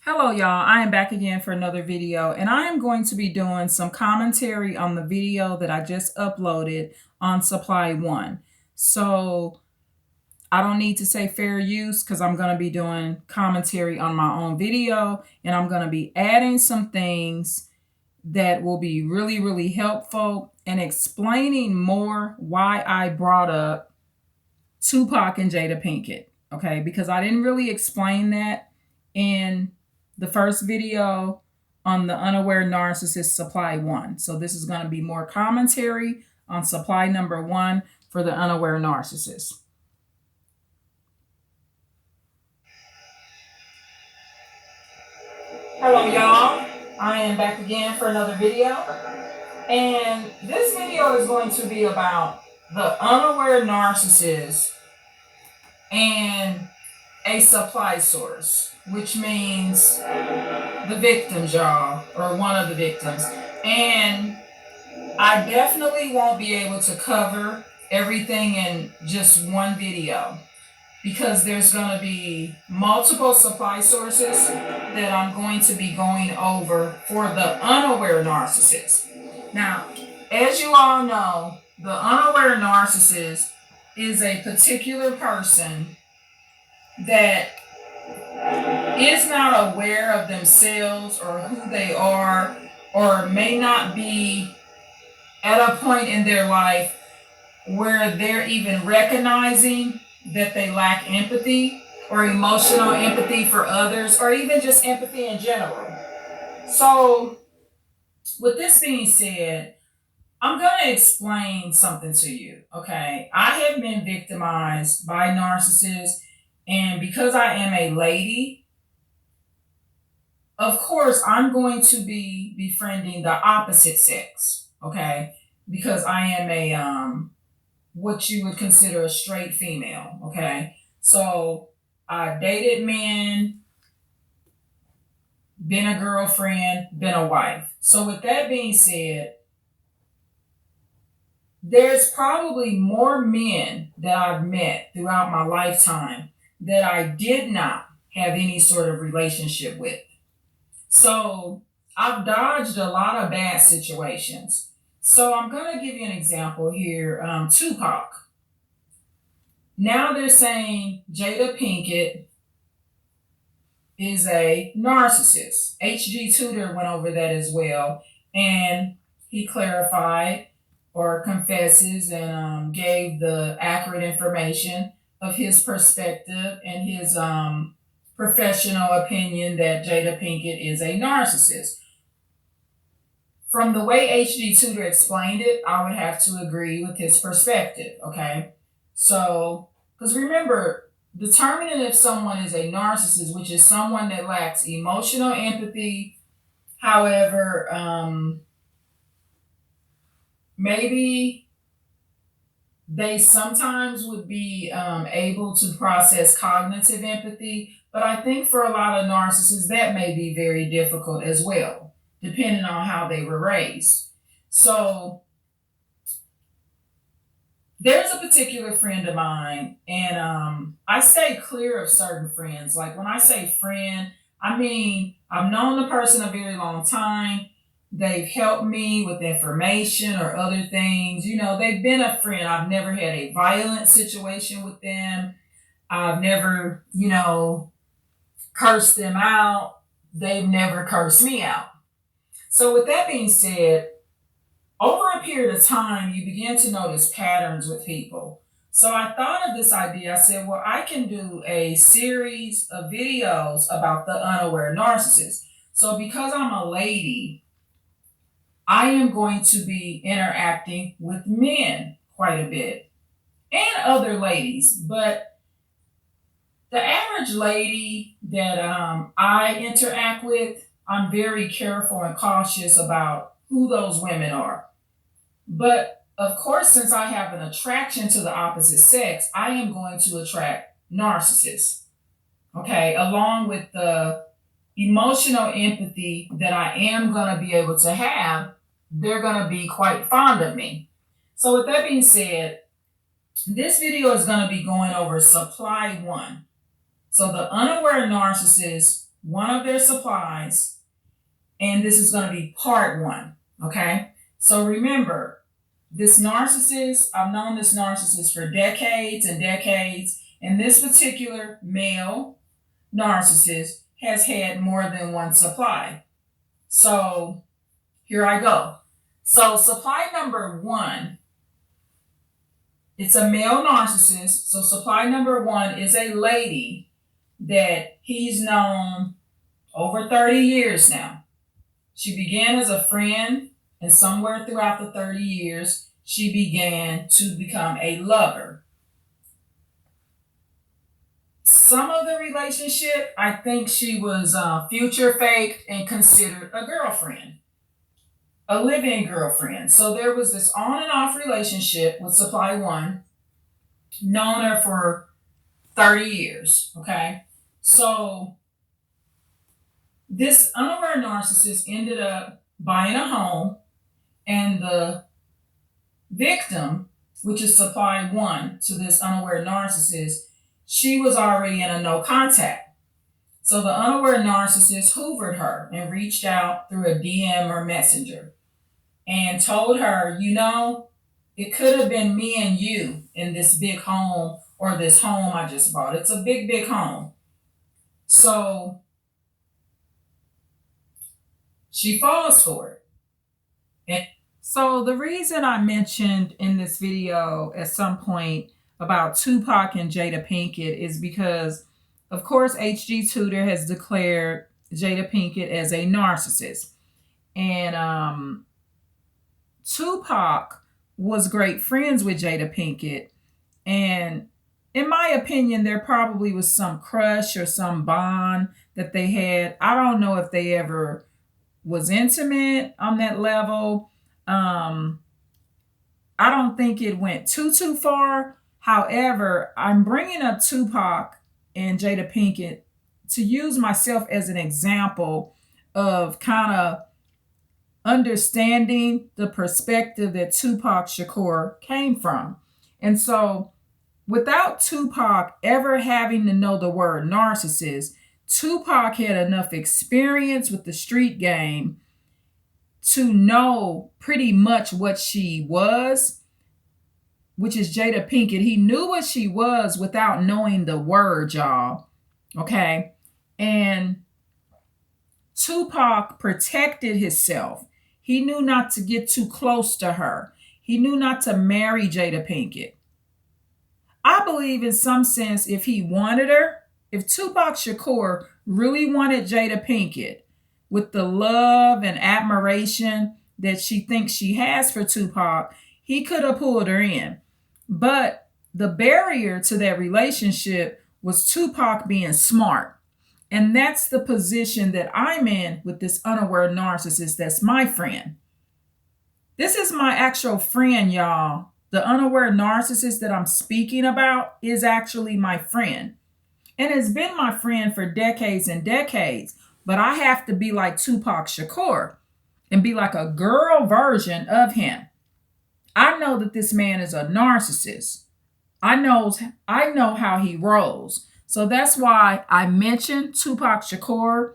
Hello, y'all. I am back again for another video, and I am going to be doing some commentary on the video that I just uploaded on Supply One. So I don't need to say fair use because I'm going to be doing commentary on my own video, and I'm going to be adding some things that will be really, really helpful and explaining more why I brought up Tupac and Jada Pinkett. Okay, because I didn't really explain that in the first video on the unaware narcissist supply one. So this is going to be more commentary on supply number one for the unaware narcissist. Hello, y'all. I am back again for another video. And this video is going to be about the unaware narcissist and a supply source, which means the victims, y'all, or one of the victims. And I definitely won't be able to cover everything in just one video because there's going to be multiple supply sources that I'm going to be going over for the unaware narcissist. Now, as you all know, the unaware narcissist is a particular person that is not aware of themselves or who they are, or may not be at a point in their life where they're even recognizing that they lack empathy or emotional empathy for others, or even just empathy in general. So, with this being said, I'm going to explain something to you, okay? I have been victimized by narcissists, and because I am a lady, of course, I'm going to be befriending the opposite sex, okay? Because I am a what you would consider a straight female, okay? So I dated men, been a girlfriend, been a wife. So with that being said, there's probably more men that I've met throughout my lifetime that I did not have any sort of relationship with. So I've dodged a lot of bad situations. So I'm going to give you an example here. Tupac. Now they're saying Jada Pinkett is a narcissist. HG Tudor went over that as well, and he clarified or confesses and gave the accurate information of his perspective and his professional opinion that Jada Pinkett is a narcissist. From the way H.G. Tudor explained it, I would have to agree with his perspective, okay? So, because remember, determining if someone is a narcissist, which is someone that lacks emotional empathy, however, maybe they sometimes would be able to process cognitive empathy, but I think for a lot of narcissists, that may be very difficult as well, depending on how they were raised. So, there's a particular friend of mine, and I stay clear of certain friends. Like when I say friend, I mean I've known the person a very long time. They've helped me with information or other things. You know, they've been a friend. I've never had a violent situation with them. I've never, cursed them out. They've never cursed me out. So, with that being said, over a period of time, you begin to notice patterns with people. So I thought of this idea. I said, well, I can do a series of videos about the unaware narcissist. So because I'm a lady, I am going to be interacting with men quite a bit and other ladies. But the average lady that I interact with, I'm very careful and cautious about who those women are. But of course, since I have an attraction to the opposite sex, I am going to attract narcissists. Okay, along with the emotional empathy that I am going to be able to have, they're going to be quite fond of me. So, with that being said, this video is going to be going over supply one. So, the unaware narcissist one of their supplies, and this is going to be part one. Okay. So remember, this narcissist, I've known this narcissist for decades and decades, and this particular male narcissist has had more than one supply. So here I go. So supply number one, it's a male narcissist. So supply number one is a lady that he's known over 30 years now. She began as a friend, and somewhere throughout the 30 years, she began to become a lover. Some of the relationship, I think she was future faked and considered a girlfriend, a live-in girlfriend. So there was this on and off relationship with supply one, known her for 30 years. Okay. So this unaware narcissist ended up buying a home, and the victim, which is supply one to this unaware narcissist, she was already in a no contact. So the unaware narcissist hoovered her and reached out through a DM or messenger and told her, you know, it could have been me and you in this big home, or this home I just bought. It's a big, big home. So she falls for it. And so the reason I mentioned in this video at some point about Tupac and Jada Pinkett is because, of course, HG Tudor has declared Jada Pinkett as a narcissist. And Tupac was great friends with Jada Pinkett. And in my opinion, there probably was some crush or some bond that they had. I don't know if they ever was intimate on that level. I don't think it went too far. However, I'm bringing up Tupac and Jada Pinkett to use myself as an example of kind of understanding the perspective that Tupac Shakur came from. And so without Tupac ever having to know the word narcissist, Tupac had enough experience with the street game to know pretty much what she was, which is Jada Pinkett. He knew what she was without knowing the word, y'all. Okay. And Tupac protected himself. He knew not to get too close to her. He knew not to marry Jada Pinkett. I believe in some sense, if he wanted her, if Tupac Shakur really wanted Jada Pinkett with the love and admiration that she thinks she has for Tupac, he could have pulled her in. But the barrier to that relationship was Tupac being smart. And that's the position that I'm in with this unaware narcissist that's my friend. This is my actual friend, y'all. The unaware narcissist that I'm speaking about is actually my friend. And it's been my friend for decades and decades. But I have to be like Tupac Shakur and be like a girl version of him. I know that this man is a narcissist. I know how he rolls. So that's why I mentioned Tupac Shakur,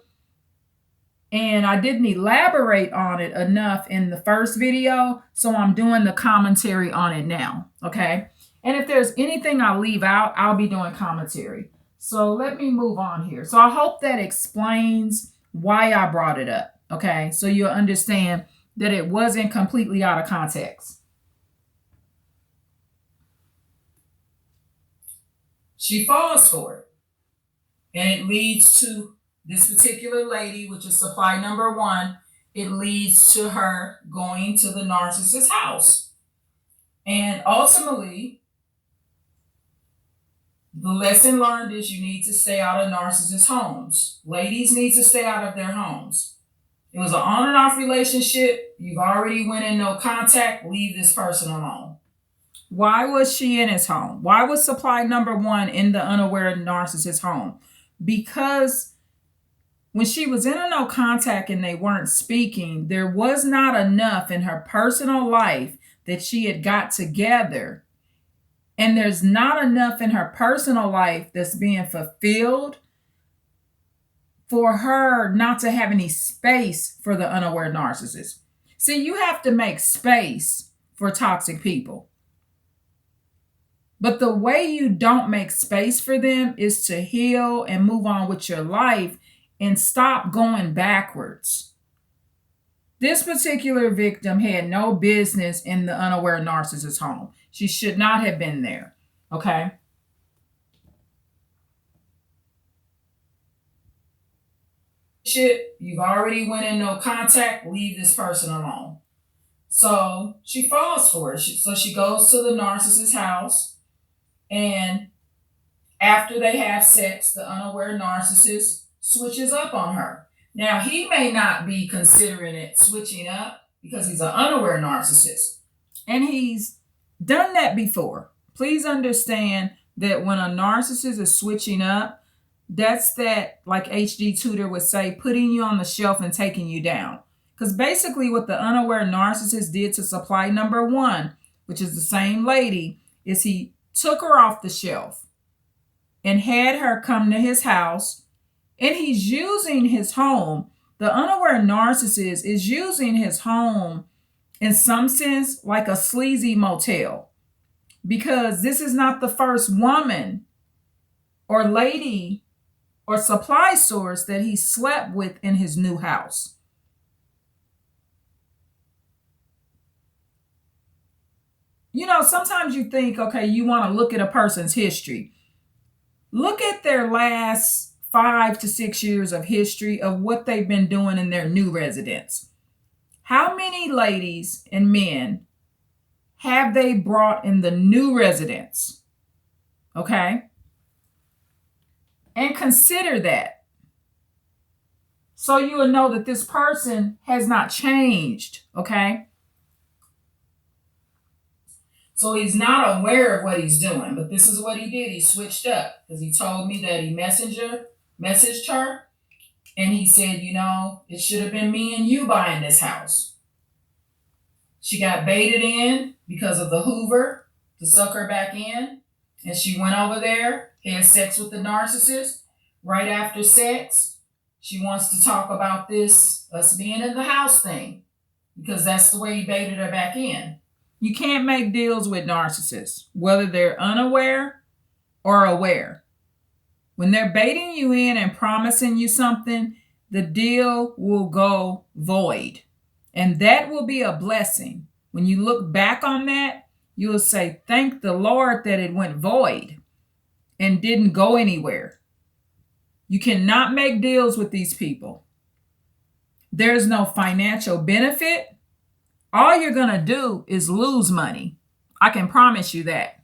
and I didn't elaborate on it enough in the first video, so I'm doing the commentary on it now, okay? And if there's anything I leave out, I'll be doing commentary. So let me move on here. So I hope that explains why I brought it up, okay? So you'll understand that it wasn't completely out of context. She falls for it. And it leads to this particular lady, which is supply number one. It leads to her going to the narcissist's house. And ultimately, the lesson learned is you need to stay out of narcissist homes. Ladies need to stay out of their homes. It was an on and off relationship. You've already went in no contact. Leave this person alone. Why was she in his home? Why was supply number one in the unaware narcissist home? Because when she was in a no contact and they weren't speaking, there was not enough in her personal life that she had got together. And there's not enough in her personal life that's being fulfilled for her not to have any space for the unaware narcissist. See, you have to make space for toxic people. But the way you don't make space for them is to heal and move on with your life and stop going backwards. This particular victim had no business in the unaware narcissist's home. She should not have been there. Okay? Shit, you've already went in no contact, leave this person alone. So she falls for it. So she goes to the narcissist's house, and after they have sex, the unaware narcissist switches up on her. Now, he may not be considering it switching up because he's an unaware narcissist, and he's done that before. Please understand that when a narcissist is switching up, that's that, like HD Tutor would say, putting you on the shelf and taking you down. Because basically what the unaware narcissist did to supply number one, which is the same lady, is he took her off the shelf and had her come to his house, and he's using his home. The unaware narcissist is using his home in some sense like a sleazy motel, because this is not the first woman or lady or supply source that he slept with in his new house. You know, sometimes you think, okay, you want to look at a person's history. Look at their last 5 to 6 years of history of what they've been doing in their new residence. How many ladies and men have they brought in the new residence? Okay? And consider that. So you will know that this person has not changed, okay? So he's not aware of what he's doing, but this is what he did. He switched up because he told me that he messaged her, and he said, you know, it should have been me and you buying this house. She got baited in because of the Hoover to suck her back in, and she went over there, had sex with the narcissist. Right after sex, she wants to talk about this, us being in the house thing, because that's the way he baited her back in. You can't make deals with narcissists, whether they're unaware or aware. When they're baiting you in and promising you something, the deal will go void. And that will be a blessing. When you look back on that, you'll say, thank the Lord that it went void and didn't go anywhere. You cannot make deals with these people. There's no financial benefit. All you're going to do is lose money. I can promise you that.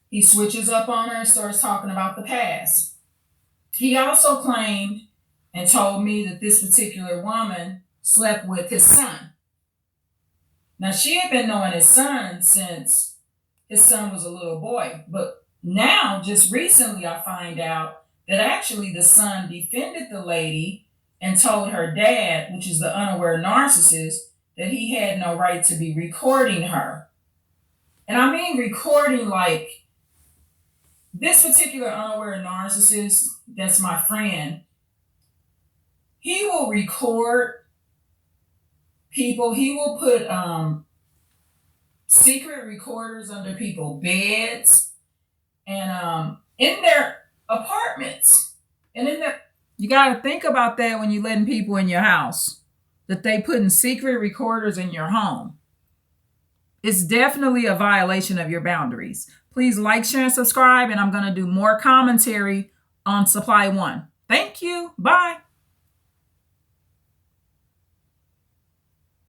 He switches up on her and starts talking about the past. He also claimed and told me that this particular woman slept with his son. Now, she had been knowing his son since his son was a little boy. But now, just recently, I find out that actually the son defended the lady and told her dad, which is the unaware narcissist, that he had no right to be recording her. And I mean recording like this particular unaware narcissist, that's my friend, he will record people. He will put secret recorders under people's beds and in their apartments. And in their, you got to think about that when you're letting people in your house, that they putting secret recorders in your home. It's definitely a violation of your boundaries. Please like, share, and subscribe, and I'm going to do more commentary on Supply One. Thank you. Bye.